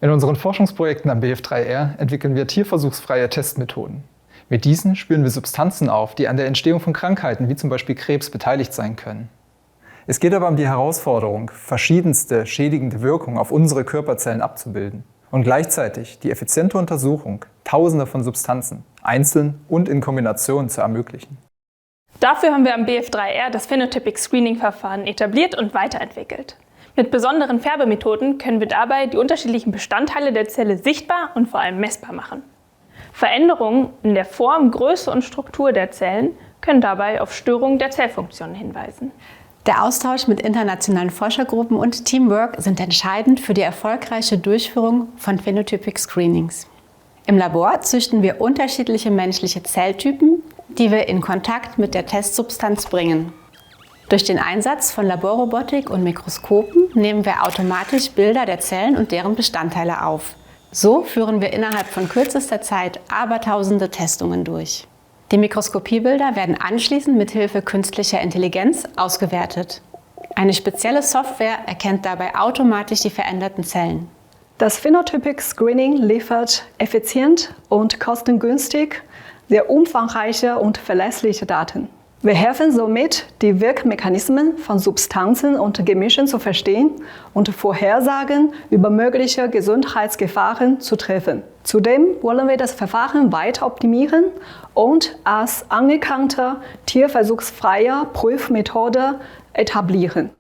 In unseren Forschungsprojekten am BF3R entwickeln wir tierversuchsfreie Testmethoden. Mit diesen spüren wir Substanzen auf, die an der Entstehung von Krankheiten wie zum Beispiel Krebs beteiligt sein können. Es geht aber um die Herausforderung, verschiedenste schädigende Wirkungen auf unsere Körperzellen abzubilden und gleichzeitig die effiziente Untersuchung Tausender von Substanzen, einzeln und in Kombination zu ermöglichen. Dafür haben wir am BF3R das Phenotypic Screening-Verfahren etabliert und weiterentwickelt. Mit besonderen Färbemethoden können wir dabei die unterschiedlichen Bestandteile der Zelle sichtbar und vor allem messbar machen. Veränderungen in der Form, Größe und Struktur der Zellen können dabei auf Störungen der Zellfunktionen hinweisen. Der Austausch mit internationalen Forschergruppen und Teamwork sind entscheidend für die erfolgreiche Durchführung von Phenotypic Screenings. Im Labor züchten wir unterschiedliche menschliche Zelltypen, die wir in Kontakt mit der Testsubstanz bringen. Durch den Einsatz von Laborrobotik und Mikroskopen nehmen wir automatisch Bilder der Zellen und deren Bestandteile auf. So führen wir innerhalb von kürzester Zeit abertausende Testungen durch. Die Mikroskopiebilder werden anschließend mit Hilfe künstlicher Intelligenz ausgewertet. Eine spezielle Software erkennt dabei automatisch die veränderten Zellen. Das Phenotypic Screening liefert effizient und kostengünstig sehr umfangreiche und verlässliche Daten. Wir helfen somit, die Wirkmechanismen von Substanzen und Gemischen zu verstehen und Vorhersagen über mögliche Gesundheitsgefahren zu treffen. Zudem wollen wir das Verfahren weiter optimieren und als anerkannte tierversuchsfreie Prüfmethode etablieren.